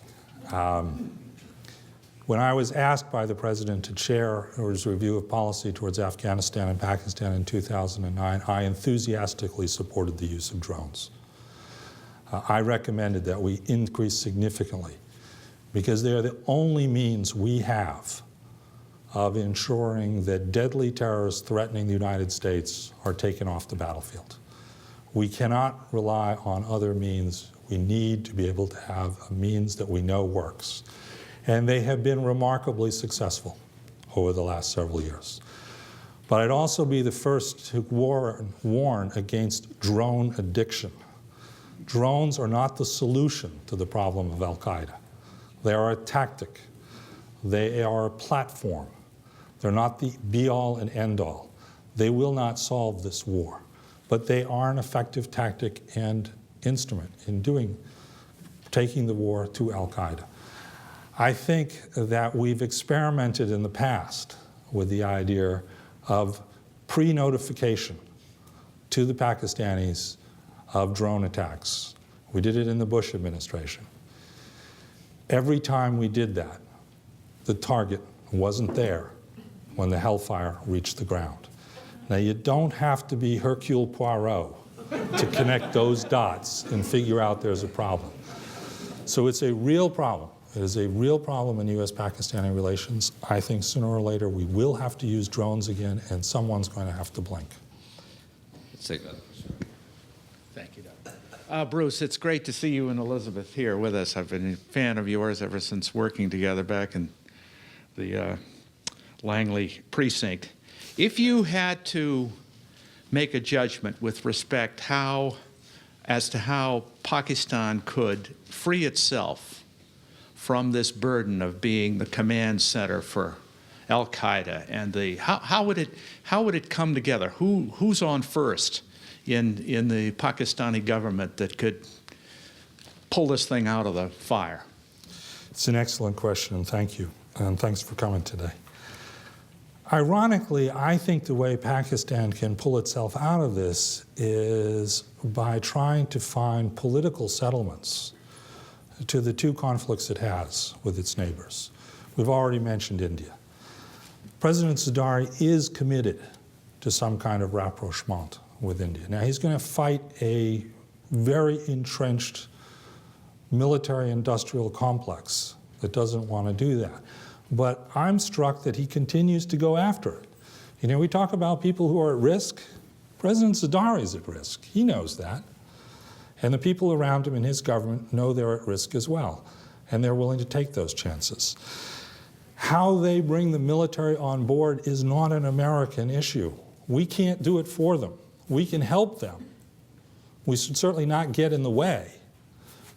A: When I was asked by the President to chair his review of policy towards Afghanistan and Pakistan in 2009, I enthusiastically supported the use of drones. I recommended that we increase significantly because they are the only means we have of ensuring that deadly terrorists threatening the United States are taken off the battlefield. We cannot rely on other means. We need to be able to have a means that we know works. And they have been remarkably successful over the last several years. But I'd also be the first to warn against drone addiction. Drones are not the solution to the problem of Al-Qaeda. They are a tactic. They are a platform. They're not the be-all and end-all. They will not solve this war. But they are an effective tactic and instrument in taking the war to Al-Qaeda. I think that we've experimented in the past with the idea of pre-notification to the Pakistanis of drone attacks. We did it in the Bush administration. Every time we did that, the target wasn't there when the hellfire reached the ground. Now, you don't have to be Hercule Poirot to connect those dots and figure out there's a problem. So it's a real problem. It is a real problem in U.S. Pakistani relations. I think sooner or later we will have to use drones again, and someone's going to have to blink.
D: Let's take that.
G: Thank you, Doug. Bruce, it's great to see you and Elizabeth here with us. I've been a fan of yours ever since working together back in the Langley precinct. If you had to make a judgment with respect as to how Pakistan could free itself from this burden of being the command center for Al-Qaeda, and how would it come together? Who's on first in the Pakistani government that could pull this thing out of the fire?
A: It's an excellent question, and thank you. And thanks for coming today. Ironically, I think the way Pakistan can pull itself out of this is by trying to find political settlements to the two conflicts it has with its neighbors. We've already mentioned India. President Zardari is committed to some kind of rapprochement with India. Now, he's going to fight a very entrenched military-industrial complex that doesn't want to do that. But I'm struck that he continues to go after it. You know, we talk about people who are at risk. President Zardari is at risk. He knows that. And the people around him in his government know they're at risk as well, and they're willing to take those chances. How they bring the military on board is not an American issue. We can't do it for them. We can help them. We should certainly not get in the way.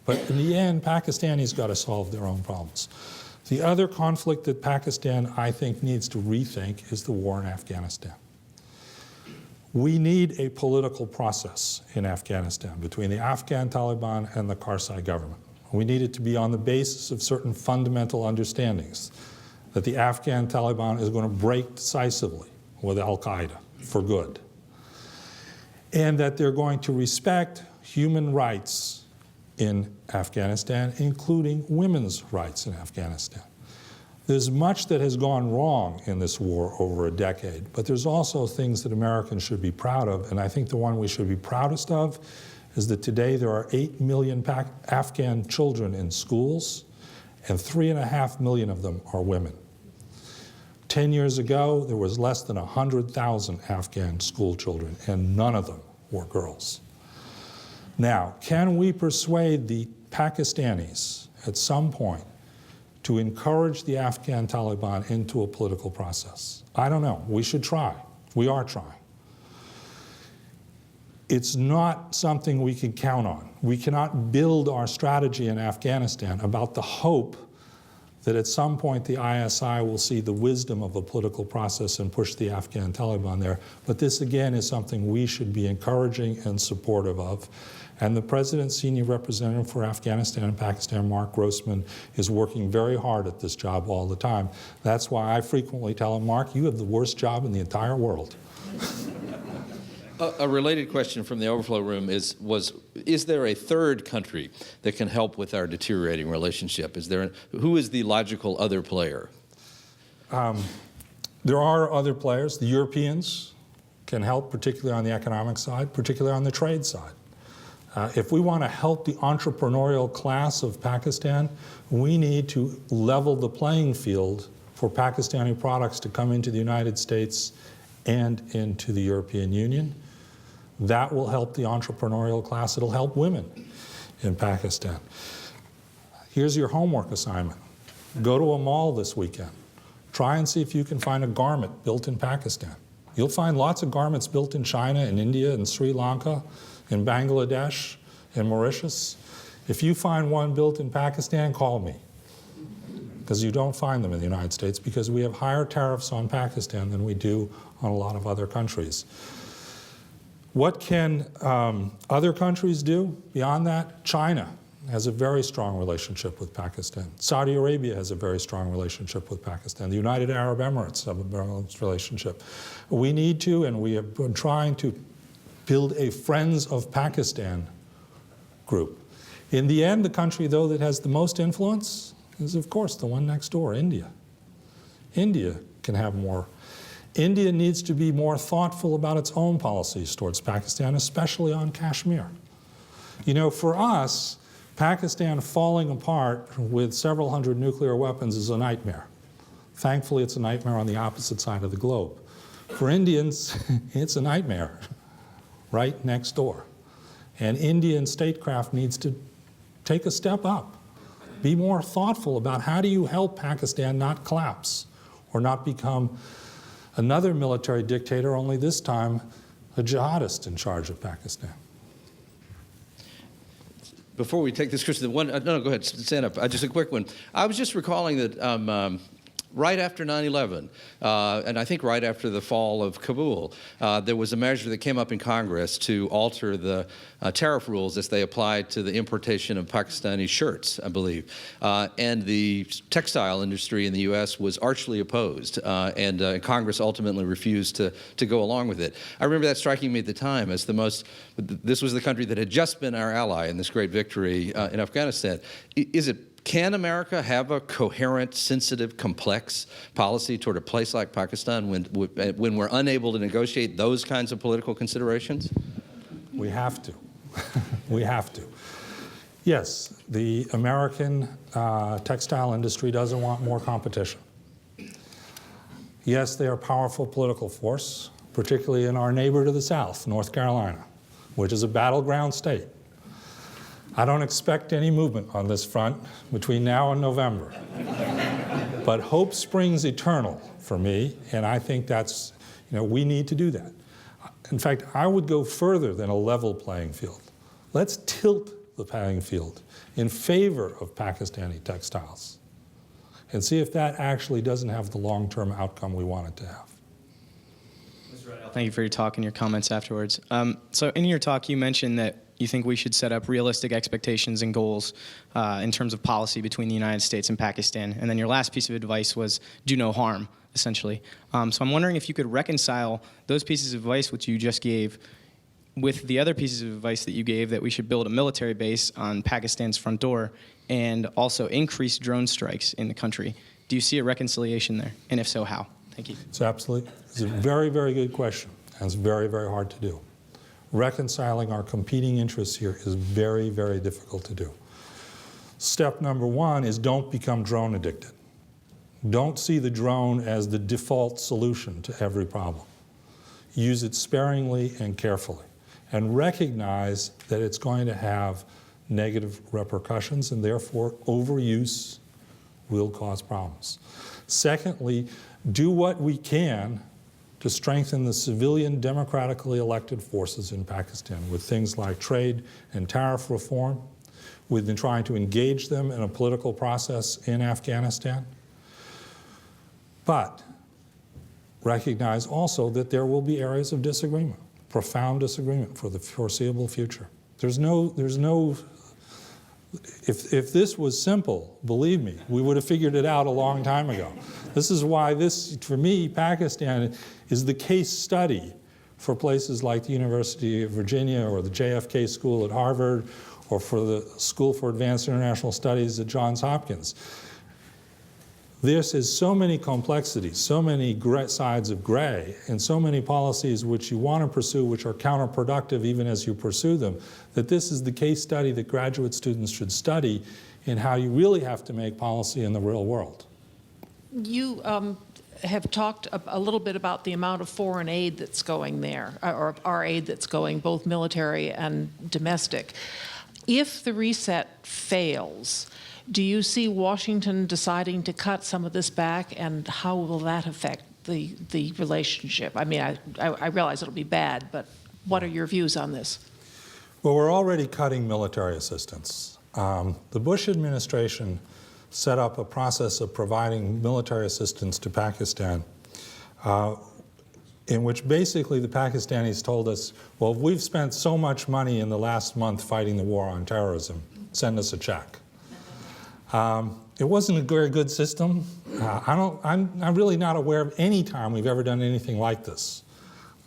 A: But in the end, Pakistanis got to solve their own problems. The other conflict that Pakistan, I think, needs to rethink is the war in Afghanistan. We need a political process in Afghanistan between the Afghan Taliban and the Karzai government. We need it to be on the basis of certain fundamental understandings that the Afghan Taliban is going to break decisively with Al-Qaeda for good, and that they're going to respect human rights in Afghanistan, including women's rights in Afghanistan. There's much that has gone wrong in this war over a decade, but there's also things that Americans should be proud of, and I think the one we should be proudest of is that today there are 8 million Afghan children in schools, and 3.5 million of them are women. 10 years ago, there was less than 100,000 Afghan school children, and none of them were girls. Now, can we persuade the Pakistanis at some point to encourage the Afghan Taliban into a political process? I don't know. We should try. We are trying. It's not something we can count on. We cannot build our strategy in Afghanistan about the hope that at some point the ISI will see the wisdom of a political process and push the Afghan Taliban there. But this, again, is something we should be encouraging and supportive of. And the President's senior representative for Afghanistan and Pakistan, Mark Grossman, is working very hard at this job all the time. That's why I frequently tell him, Mark, you have the worst job in the entire world.
B: A related question from the overflow room is there a third country that can help with our deteriorating relationship? Who is the logical other player?
A: There are other players. The Europeans can help, particularly on the economic side, particularly on the trade side. If we want to help the entrepreneurial class of Pakistan, we need to level the playing field for Pakistani products to come into the United States and into the European Union. That will help the entrepreneurial class. It'll help women in Pakistan. Here's your homework assignment. Go to a mall this weekend. Try and see if you can find a garment built in Pakistan. You'll find lots of garments built in China and India and Sri Lanka, in Bangladesh, in Mauritius. If you find one built in Pakistan, call me. Because you don't find them in the United States because we have higher tariffs on Pakistan than we do on a lot of other countries. What can other countries do beyond that? China has a very strong relationship with Pakistan. Saudi Arabia has a very strong relationship with Pakistan. The United Arab Emirates have a balanced relationship. We need to, and we have been trying to build a Friends of Pakistan group. In the end, the country, though, that has the most influence is, of course, the one next door, India. India can have more. India needs to be more thoughtful about its own policies towards Pakistan, especially on Kashmir. You know, for us, Pakistan falling apart with several hundred nuclear weapons is a nightmare. Thankfully, it's a nightmare on the opposite side of the globe. For Indians, it's a nightmare right next door. And Indian statecraft needs to take a step up, be more thoughtful about how do you help Pakistan not collapse or not become another military dictator, only this time a jihadist in charge of Pakistan.
B: Before we take this, Christian, go ahead, stand up. Just a quick one. I was just recalling that right after 9/11, and I think right after the fall of Kabul, there was a measure that came up in Congress to alter the tariff rules as they applied to the importation of Pakistani shirts, I believe. And the textile industry in the U.S. was archly opposed, and Congress ultimately refused to go along with it. I remember that striking me at the time as this was the country that had just been our ally in this great victory in Afghanistan. Can America have a coherent, sensitive, complex policy toward a place like Pakistan when we're unable to negotiate those kinds of political considerations?
A: We have to. We have to. Yes, the American textile industry doesn't want more competition. Yes, they are a powerful political force, particularly in our neighbor to the south, North Carolina, which is a battleground state. I don't expect any movement on this front between now and November. But hope springs eternal for me, and I think that's, we need to do that. In fact, I would go further than a level playing field. Let's tilt the playing field in favor of Pakistani textiles and see if that actually doesn't have the long-term outcome we want it to have.
H: Mr. Riedel, thank you for your talk and your comments afterwards. So in your talk, you mentioned that you think we should set up realistic expectations and goals in terms of policy between the United States and Pakistan. And then your last piece of advice was do no harm, essentially. So I'm wondering if you could reconcile those pieces of advice which you just gave with the other pieces of advice that you gave, that we should build a military base on Pakistan's front door and also increase drone strikes in the country. Do you see a reconciliation there? And if so, how? Thank you.
A: It's a very, very good question, and it's very, very hard to do. Reconciling our competing interests here is very, very difficult to do. Step number one is don't become drone addicted. Don't see the drone as the default solution to every problem. Use it sparingly and carefully, and recognize that it's going to have negative repercussions, and therefore overuse will cause problems. Secondly, do what we can to strengthen the civilian democratically elected forces in Pakistan with things like trade and tariff reform. We've been trying to engage them in a political process in Afghanistan. But recognize also that there will be areas of disagreement, profound disagreement for the foreseeable future. If this was simple, believe me, we would have figured it out a long time ago. This is why for me, Pakistan is the case study for places like the University of Virginia or the JFK School at Harvard or for the School for Advanced International Studies at Johns Hopkins. This is so many complexities, so many sides of gray, and so many policies which you want to pursue which are counterproductive even as you pursue them, that this is the case study that graduate students should study in how you really have to make policy in the real world.
I: You have talked a little bit about the amount of foreign aid that's going there, or our aid that's going, both military and domestic. If the reset fails, do you see Washington deciding to cut some of this back, and how will that affect the relationship? I mean, I realize it'll be bad, but what are your views on this?
A: Well, we're already cutting military assistance. The Bush administration set up a process of providing military assistance to Pakistan, in which basically the Pakistanis told us, well, we've spent so much money in the last month fighting the war on terrorism, send us a check. It wasn't a very good system. I'm really not aware of any time we've ever done anything like this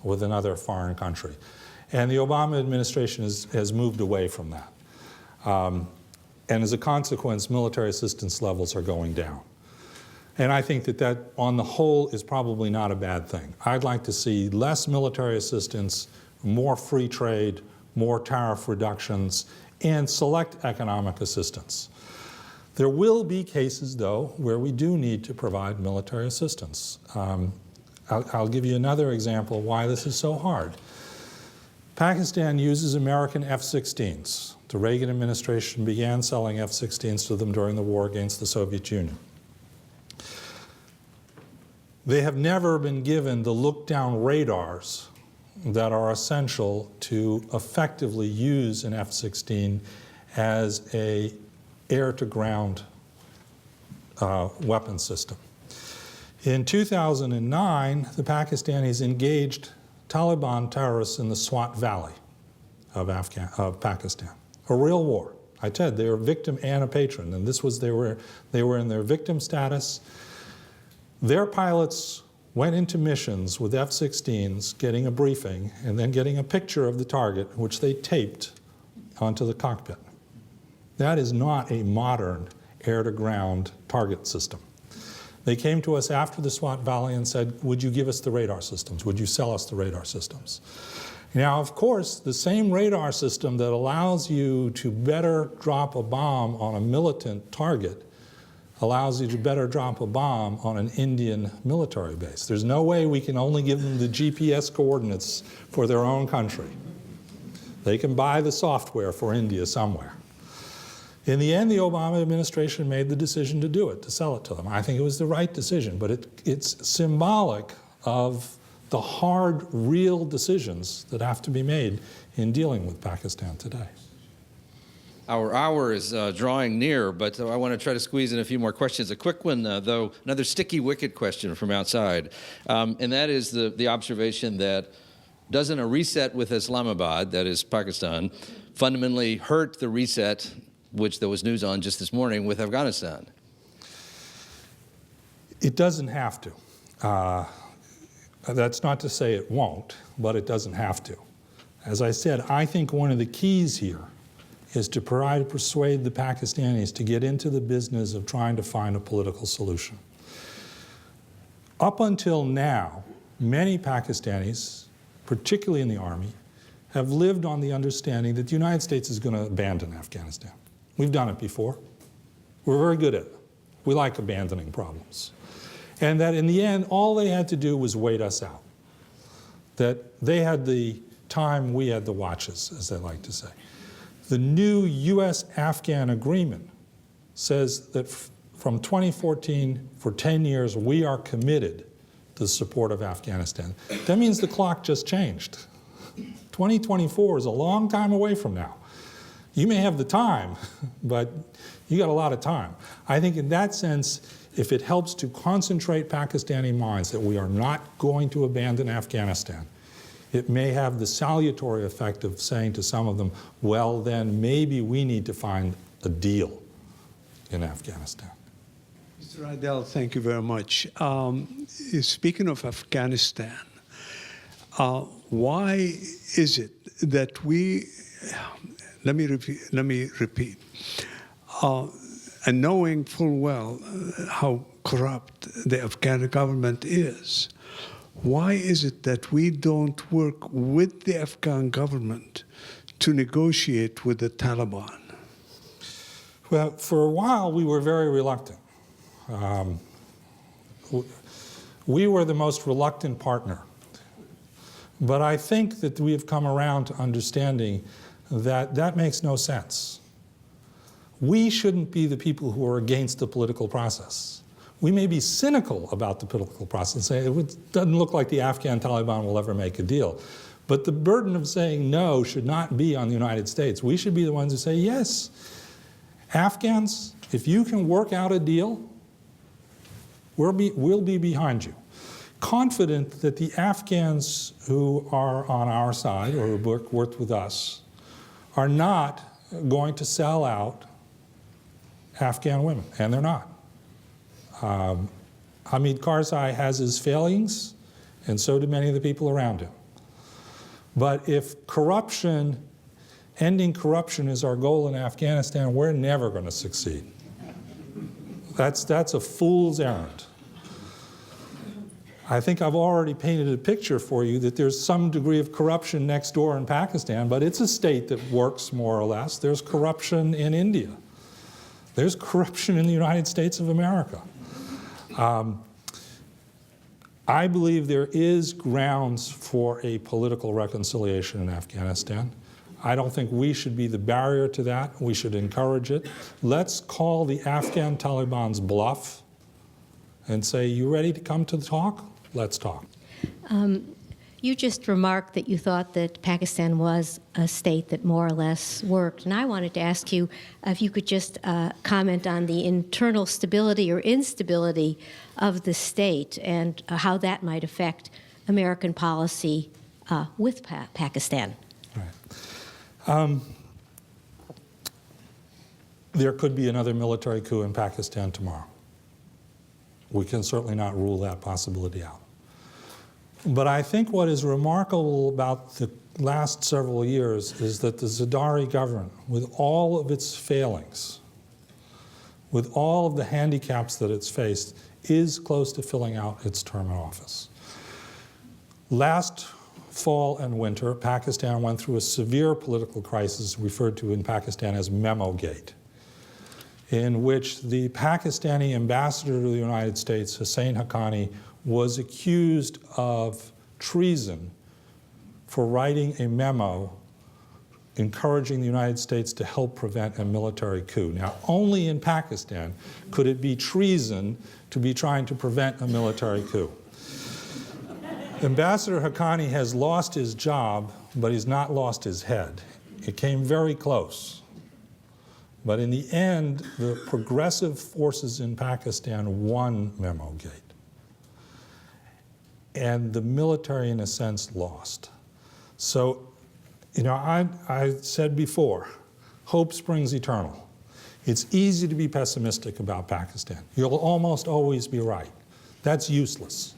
A: with another foreign country. And the Obama administration has moved away from that. And as a consequence, military assistance levels are going down. And I think that on the whole, is probably not a bad thing. I'd like to see less military assistance, more free trade, more tariff reductions, and select economic assistance. There will be cases, though, where we do need to provide military assistance. I'll give you another example why this is so hard. Pakistan uses American F-16s. The Reagan administration began selling F-16s to them during the war against the Soviet Union. They have never been given the look-down radars that are essential to effectively use an F-16 as an air-to-ground weapon system. In 2009, the Pakistanis engaged Taliban terrorists in the Swat Valley of Pakistan. A real war. I said they were a victim and a patron, and this was they were in their victim status. Their pilots went into missions with F-16s, getting a briefing, and then getting a picture of the target, which they taped onto the cockpit. That is not a modern air-to-ground target system. They came to us after the Swat Valley and said, would you give us the radar systems? Would you sell us the radar systems? Now, of course, the same radar system that allows you to better drop a bomb on a militant target allows you to better drop a bomb on an Indian military base. There's no way we can only give them the GPS coordinates for their own country. They can buy the software for India somewhere. In the end, the Obama administration made the decision to do it, to sell it to them. I think it was the right decision, but it's symbolic of the hard, real decisions that have to be made in dealing with Pakistan today.
B: Our hour is drawing near, but I want to try to squeeze in a few more questions. A quick one, though, another sticky wicket question from outside, and that is the observation that doesn't a reset with Islamabad, that is Pakistan, fundamentally hurt the reset, which there was news on just this morning, with Afghanistan?
A: It doesn't have to. That's not to say it won't, but it doesn't have to. As I said, I think one of the keys here is to try to persuade the Pakistanis to get into the business of trying to find a political solution. Up until now, many Pakistanis, particularly in the army, have lived on the understanding that the United States is going to abandon Afghanistan. We've done it before. We're very good at it. We like abandoning problems. And that in the end, all they had to do was wait us out. That they had the time, we had the watches, as they like to say. The new U.S.-Afghan agreement says that from 2014, for 10 years, we are committed to the support of Afghanistan. That means the clock just changed. 2024 is a long time away from now. You may have the time, but you got a lot of time. I think in that sense, if it helps to concentrate Pakistani minds that we are not going to abandon Afghanistan, it may have the salutary effect of saying to some of them, well, then maybe we need to find a deal in Afghanistan.
J: Mr. Riedel, thank you very much. Speaking of Afghanistan, why is it that we, let me repeat, and knowing full well how corrupt the Afghan government is, why is it that we don't work with the Afghan government to negotiate with the Taliban?
A: Well, for a while, we were very reluctant. We were the most reluctant partner. But I think that we have come around to understanding that that makes no sense. We shouldn't be the people who are against the political process. We may be cynical about the political process, say it doesn't look like the Afghan Taliban will ever make a deal. But the burden of saying no should not be on the United States. We should be the ones who say, yes, Afghans, if you can work out a deal, we'll be behind you. Confident that the Afghans who are on our side or who worked with us are not going to sell out Afghan women, and they're not. Hamid Karzai has his failings, and so do many of the people around him. But if corruption, ending corruption is our goal in Afghanistan, we're never going to succeed. That's a fool's errand. I think I've already painted a picture for you that there's some degree of corruption next door in Pakistan, but it's a state that works more or less. There's corruption in India. There's corruption in the United States of America. I believe there is grounds for a political reconciliation in Afghanistan. I don't think we should be the barrier to that. We should encourage it. Let's call the Afghan Taliban's bluff and say, you ready to come to the talk? Let's talk.
K: You just remarked that you thought that Pakistan was a state that more or less worked. And I wanted to ask you if you could just comment on the internal stability or instability of the state and how that might affect American policy with Pakistan.
A: Right. There could be another military coup in Pakistan tomorrow. We can certainly not rule that possibility out. But I think what is remarkable about the last several years is that the Zardari government, with all of its failings, with all of the handicaps that it's faced, is close to filling out its term in office. Last fall and winter, Pakistan went through a severe political crisis referred to in Pakistan as Memo-gate, in which the Pakistani ambassador to the United States, Hussein Haqqani, was accused of treason for writing a memo encouraging the United States to help prevent a military coup. Now, only in Pakistan could it be treason to be trying to prevent a military coup. Ambassador Haqqani has lost his job, but he's not lost his head. It came very close. But in the end, the progressive forces in Pakistan won Memo-gate. And the military, in a sense, lost. So, you know, I said before, hope springs eternal. It's easy to be pessimistic about Pakistan. You'll almost always be right. That's useless.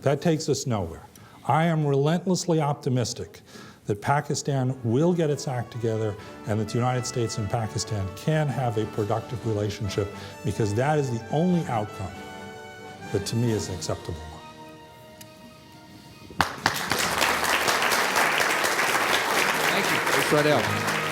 A: That takes us nowhere. I am relentlessly optimistic that Pakistan will get its act together and that the United States and Pakistan can have a productive relationship, because that is the only outcome that to me is an acceptable one.
B: Thank you, Riedel.